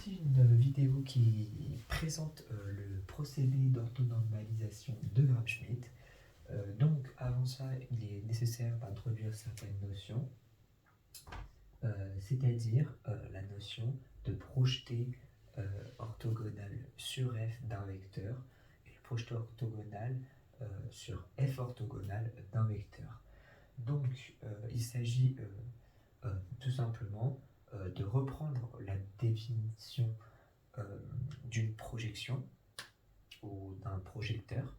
Voici une vidéo qui présente le procédé d'orthonormalisation de Gram-Schmidt. Donc avant ça, il est nécessaire d'introduire certaines notions, c'est-à-dire la notion de projeté orthogonal sur f d'un vecteur et le projeté orthogonal sur f orthogonal d'un vecteur. Donc il s'agit tout simplement de reprendre la définition d'une projection ou d'un projecteur.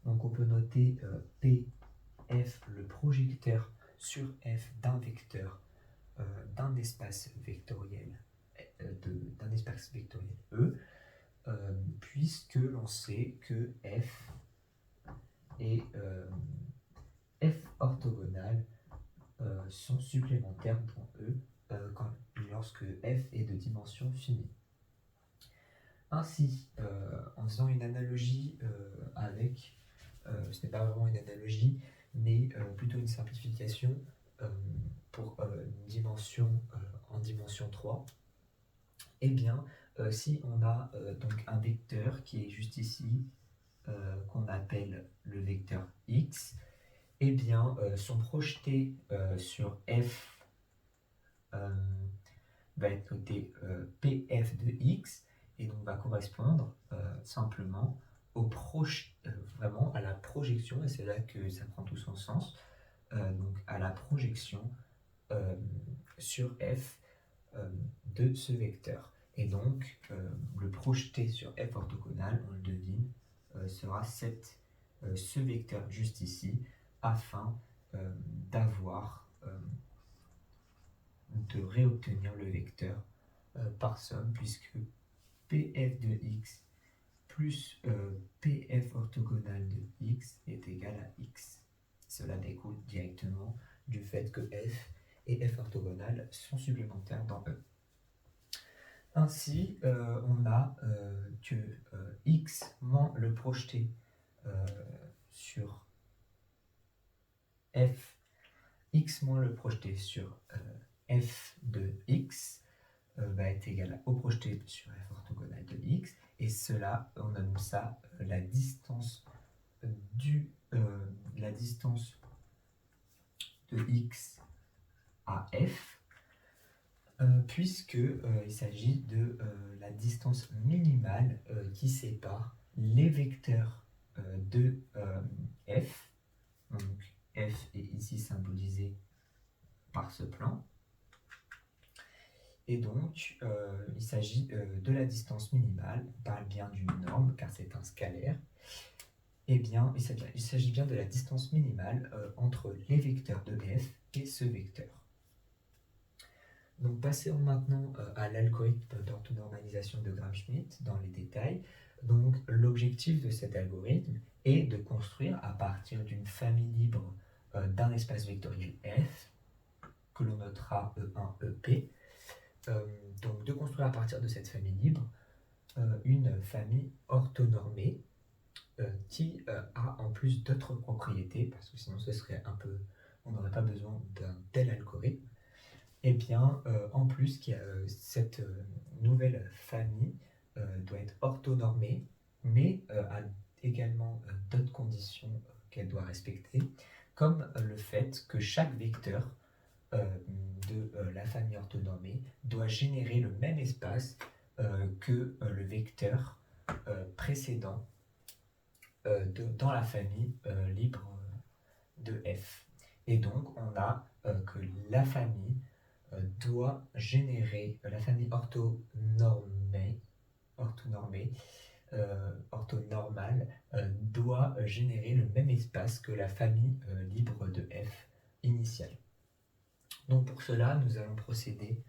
Donc on peut noter PF, le projecteur sur F d'un vecteur d'un espace vectoriel d'un espace vectoriel E, puisque l'on sait que F et F orthogonal sont supplémentaires dans E lorsque F est de dimension finie. Ainsi, en faisant une analogie avec, ce n'est pas vraiment une analogie, mais plutôt une simplification pour une dimension en dimension 3, eh bien, si on a donc un vecteur qui est juste ici, qu'on appelle le vecteur x, eh bien, son projeté sur f va être noté pf de x, et donc va correspondre simplement vraiment à la projection, et c'est là que ça prend tout son sens, donc à la projection sur f de ce vecteur. Et donc le projeté sur f orthogonal, on le devine, sera ce vecteur juste ici, afin de réobtenir le vecteur par somme, puisque pf de x plus pf orthogonal de x est égal à x. Cela découle directement du fait que f et f orthogonal sont supplémentaires dans E. Ainsi, on a que x moins le projeté sur f, x moins le projeté sur f de x va être égal au projeté sur f orthogonal de x, et cela, on nomme ça la distance de x à f, puisque il s'agit de la distance minimale qui sépare les vecteurs de f. Donc f est ici symbolisé par ce plan. Et donc, il s'agit de la distance minimale, on parle bien d'une norme car c'est un scalaire. Eh bien, il s'agit bien de la distance minimale entre les vecteurs de f et ce vecteur. Donc, passons maintenant à l'algorithme d'orthonormalisation de Gram-Schmidt dans les détails. Donc, l'objectif de cet algorithme est de construire à partir d'une famille libre d'un espace vectoriel f, que l'on notera E1, EP, donc de construire à partir de cette famille libre une famille orthonormée qui a en plus d'autres propriétés, parce que sinon ce serait on n'aurait pas besoin d'un tel algorithme. Et bien en plus cette nouvelle famille doit être orthonormée, mais a également d'autres conditions qu'elle doit respecter, comme le fait que chaque vecteur de la famille orthonormée doit générer le même espace que le vecteur précédent dans la famille libre de f. Et donc on a que la famille doit générer, la famille orthonormale doit générer le même espace que la famille libre de f initiale. Donc pour cela, nous allons procéder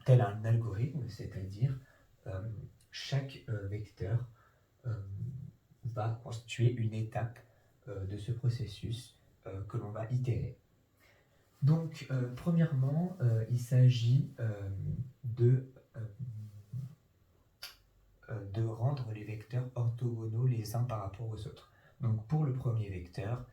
tel un algorithme, c'est-à-dire chaque vecteur va constituer une étape de ce processus que l'on va itérer. Donc premièrement, il s'agit de rendre les vecteurs orthogonaux les uns par rapport aux autres. Donc pour le premier vecteur,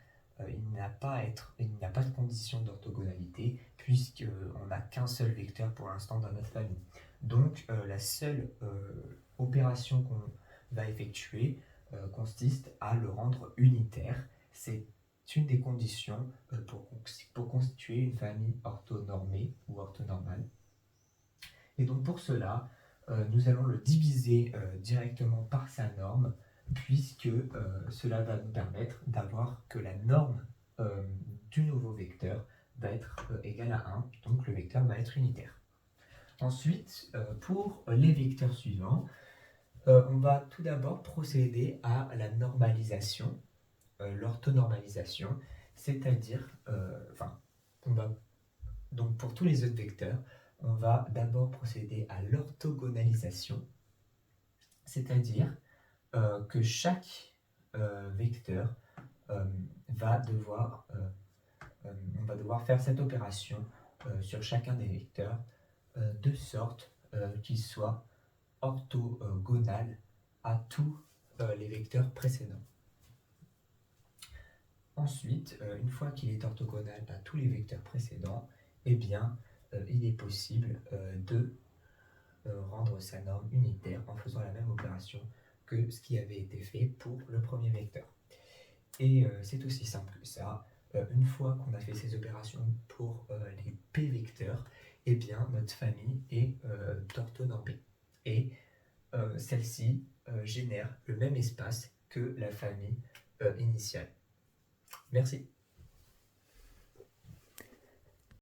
il n'y a pas de condition d'orthogonalité puisqu'on n'a qu'un seul vecteur pour l'instant dans notre famille. Donc la seule opération qu'on va effectuer consiste à le rendre unitaire. C'est une des conditions pour constituer une famille orthonormée ou orthonormale. Et donc pour cela, nous allons le diviser directement par sa norme, puisque cela va nous permettre d'avoir que la norme du nouveau vecteur va être égale à 1, donc le vecteur va être unitaire. Ensuite, pour les vecteurs suivants, on va tout d'abord procéder à la normalisation, l'orthonormalisation, c'est-à-dire, donc pour tous les autres vecteurs, on va d'abord procéder à l'orthogonalisation, c'est-à-dire que chaque vecteur va devoir faire cette opération sur chacun des vecteurs de sorte qu'il soit orthogonal à tous les vecteurs précédents. Ensuite, une fois qu'il est orthogonal à tous les vecteurs précédents, eh bien, il est possible de rendre sa norme unitaire en faisant la même opération que ce qui avait été fait pour le premier vecteur. Et c'est aussi simple que ça. Une fois qu'on a fait ces opérations pour les p-vecteurs, eh bien, notre famille est orthonormée. Et celle-ci génère le même espace que la famille initiale. Merci.